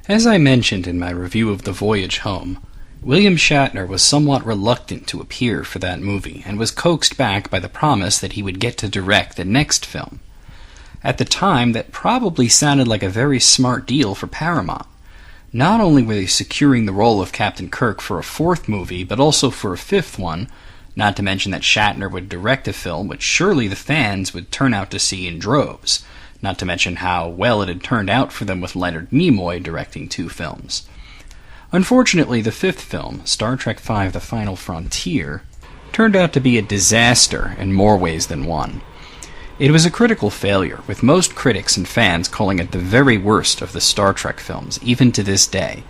As I mentioned in my review of The Voyage Home, William Shatner was somewhat reluctant to appear for that movie and was coaxed back by the promise that he would get to direct the next film. At the time, that probably sounded like a very smart deal for Paramount. Not only were they securing the role of Captain Kirk for a fourth movie, but also for a fifth one, not to mention that Shatner would direct a film which surely the fans would turn out to see in droves, not to mention how well it had turned out for them with Leonard Nimoy directing 2 films. Unfortunately, the fifth film, Star Trek V: The Final Frontier, turned out to be a disaster in more ways than one. It was a critical failure, with most critics and fans calling it the very worst of the Star Trek films, even to this day,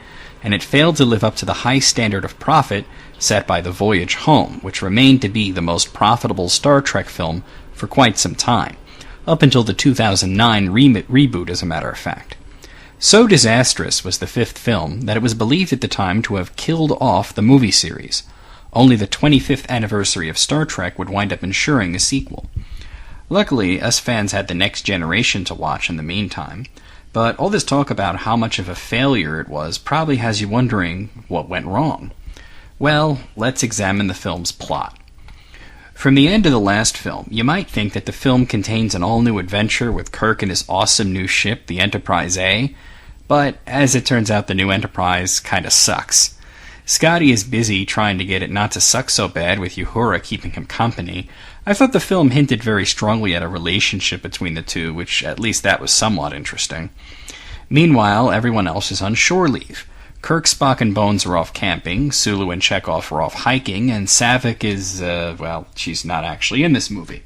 and it failed to live up to the high standard of profit set by The Voyage Home, which remained to be the most profitable Star Trek film for quite some time, up until the 2009 reboot, as a matter of fact. So disastrous was the fifth film that it was believed at the time to have killed off the movie series. Only the 25th anniversary of Star Trek would wind up ensuring a sequel. Luckily, us fans had The Next Generation to watch in the meantime, but all this talk about how much of a failure it was probably has you wondering what went wrong. Well, let's examine the film's plot. From the end of the last film, you might think that the film contains an all-new adventure with Kirk and his awesome new ship, the Enterprise A, but as it turns out, the new Enterprise kinda sucks. Scotty is busy trying to get it not to suck so bad with Uhura keeping him company. I thought the film hinted very strongly at a relationship between the two, which at least that was somewhat interesting. Meanwhile, everyone else is on shore leave. Kirk, Spock, and Bones are off camping, Sulu and Chekhov are off hiking, and Saavik is, she's not actually in this movie.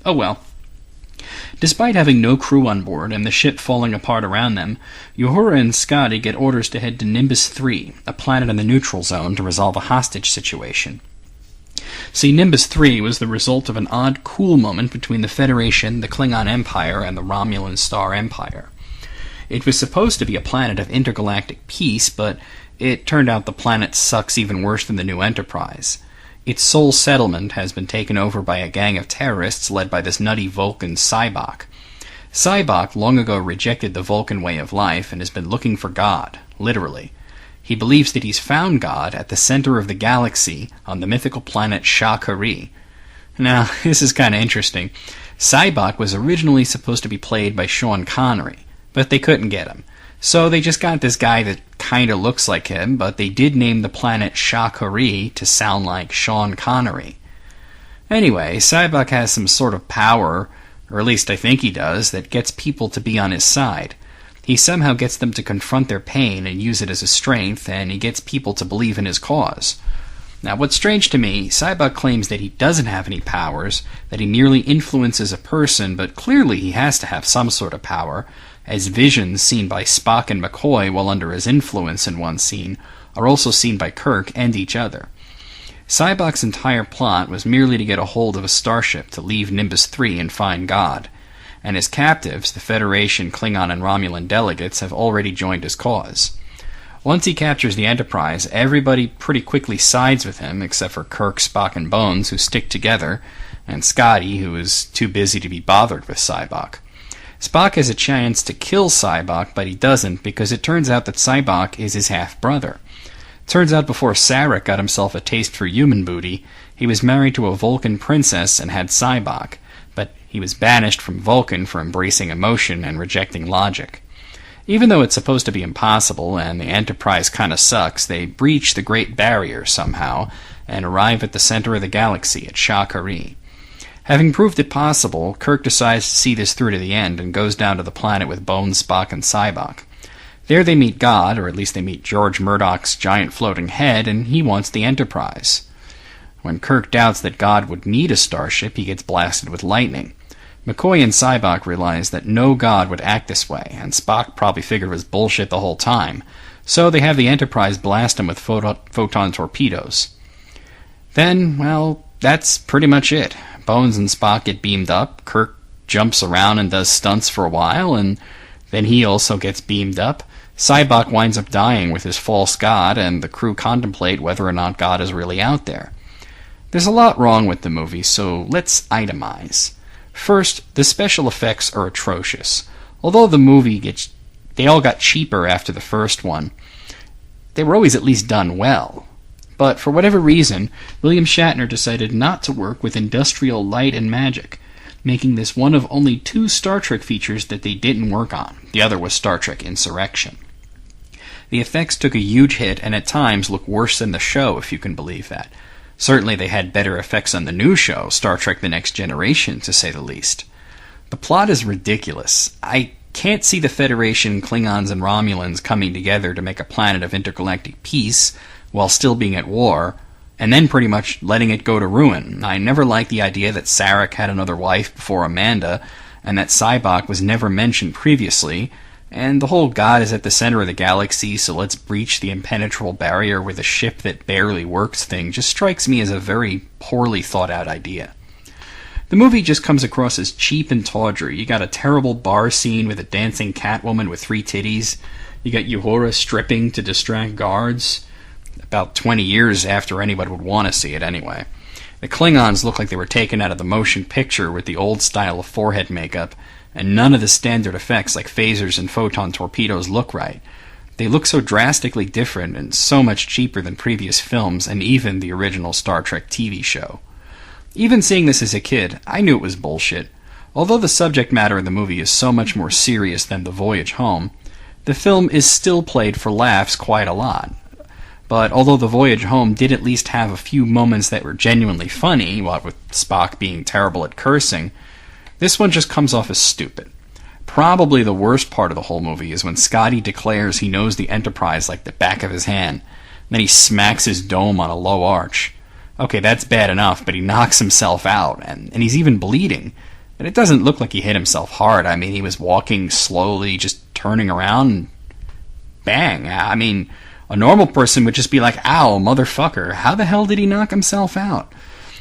Oh well. Despite having no crew on board and the ship falling apart around them, Uhura and Scotty get orders to head to Nimbus 3, a planet in the neutral zone, to resolve a hostage situation. See, Nimbus 3 was the result of an odd cool moment between the Federation, the Klingon Empire, and the Romulan Star Empire. It was supposed to be a planet of intergalactic peace, but it turned out the planet sucks even worse than the new Enterprise. Its sole settlement has been taken over by a gang of terrorists led by this nutty Vulcan Sybok. Sybok long ago rejected the Vulcan way of life and has been looking for God, literally. He believes that he's found God at the center of the galaxy on the mythical planet Shakari. Now, this is kind of interesting. Sybok was originally supposed to be played by Sean Connery, but they couldn't get him. So they just got this guy that kind of looks like him, but they did name the planet Shakari to sound like Sean Connery. Anyway, Sybok has some sort of power, or at least I think he does, that gets people to be on his side. He somehow gets them to confront their pain and use it as a strength, and he gets people to believe in his cause. Now, what's strange to me, Sybok claims that he doesn't have any powers, that he merely influences a person, but clearly he has to have some sort of power, as visions seen by Spock and McCoy while under his influence in one scene are also seen by Kirk and each other. Sybok's entire plot was merely to get a hold of a starship to leave Nimbus 3 and find God, and his captives, the Federation, Klingon, and Romulan delegates, have already joined his cause. Once he captures the Enterprise, everybody pretty quickly sides with him, except for Kirk, Spock, and Bones, who stick together, and Scotty, who is too busy to be bothered with Sybok. Spock has a chance to kill Sybok, but he doesn't, because it turns out that Sybok is his half-brother. Turns out before Sarek got himself a taste for human booty, he was married to a Vulcan princess and had Sybok, but he was banished from Vulcan for embracing emotion and rejecting logic. Even though it's supposed to be impossible, and the Enterprise kinda sucks, they breach the Great Barrier somehow, and arrive at the center of the galaxy at Shakari. Having proved it possible, Kirk decides to see this through to the end and goes down to the planet with Bones, Spock, and Sybok. There they meet God, or at least they meet George Murdoch's giant floating head, and he wants the Enterprise. When Kirk doubts that God would need a starship, he gets blasted with lightning. McCoy and Sybok realize that no God would act this way, and Spock probably figured it was bullshit the whole time, so they have the Enterprise blast him with photon torpedoes. Then, well, that's pretty much it. Bones and Spock get beamed up, Kirk jumps around and does stunts for a while, and then he also gets beamed up. Sybok winds up dying with his false god, and the crew contemplate whether or not God is really out there. There's a lot wrong with the movie, so let's itemize. First, the special effects are atrocious. Although the movie gets They all got cheaper after the first one. They were always at least done well. But for whatever reason, William Shatner decided not to work with Industrial Light and Magic, making this one of only 2 Star Trek features that they didn't work on. The other was Star Trek Insurrection. The effects took a huge hit and at times look worse than the show, if you can believe that. Certainly they had better effects on the new show, Star Trek The Next Generation, to say the least. The plot is ridiculous. I can't see the Federation, Klingons, and Romulans coming together to make a planet of intergalactic peace while still being at war, and then pretty much letting it go to ruin. I never liked the idea that Sarek had another wife before Amanda, and that Sybok was never mentioned previously, and the whole God is at the center of the galaxy, so let's breach the impenetrable barrier with a ship that barely works thing just strikes me as a very poorly thought out idea. The movie just comes across as cheap and tawdry. You got a terrible bar scene with a dancing Catwoman with 3 titties. You got Uhura stripping to distract guards. About 20 years after anybody would want to see it anyway. The Klingons look like they were taken out of the motion picture with the old style of forehead makeup, and none of the standard effects like phasers and photon torpedoes look right. They look so drastically different and so much cheaper than previous films and even the original Star Trek TV show. Even seeing this as a kid, I knew it was bullshit. Although the subject matter of the movie is so much more serious than The Voyage Home, the film is still played for laughs quite a lot. But although The Voyage Home did at least have a few moments that were genuinely funny, what with Spock being terrible at cursing, this one just comes off as stupid. Probably the worst part of the whole movie is when Scotty declares he knows the Enterprise like the back of his hand. Then he smacks his dome on a low arch. Okay, that's bad enough, but he knocks himself out, and he's even bleeding. But it doesn't look like he hit himself hard. I mean, he was walking slowly, just turning around, and bang. I mean, a normal person would just be like, ow, motherfucker, how the hell did he knock himself out?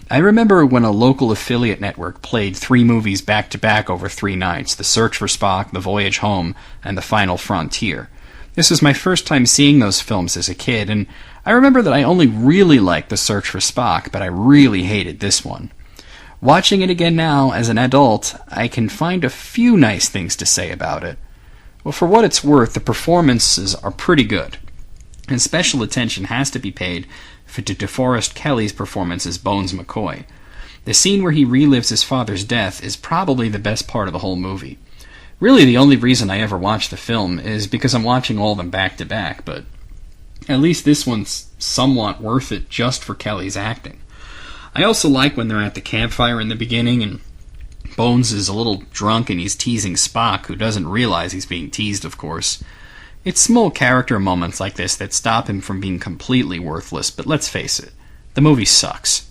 I remember when a local affiliate network played 3 movies back-to-back over 3 nights, The Search for Spock, The Voyage Home, and The Final Frontier. This was my first time seeing those films as a kid, and I remember that I only really liked The Search for Spock, but I really hated this one. Watching it again now, as an adult, I can find a few nice things to say about it. Well, for what it's worth, the performances are pretty good, and special attention has to be paid to DeForest Kelley's performance as Bones McCoy. The scene where he relives his father's death is probably the best part of the whole movie. Really, the only reason I ever watched the film is because I'm watching all of them back-to-back, but at least this one's somewhat worth it just for Kelley's acting. I also like when they're at the campfire in the beginning and Bones is a little drunk and he's teasing Spock, who doesn't realize he's being teased, of course. It's small character moments like this that stop him from being completely worthless, but let's face it, the movie sucks.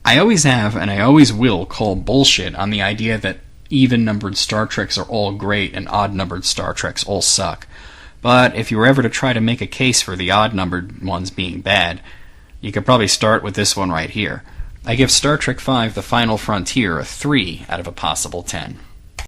I always have, and I always will, call bullshit on the idea that even-numbered Star Treks are all great and odd-numbered Star Treks all suck. But if you were ever to try to make a case for the odd-numbered ones being bad, you could probably start with this one right here. I give Star Trek V: The Final Frontier a 3 out of a possible 10.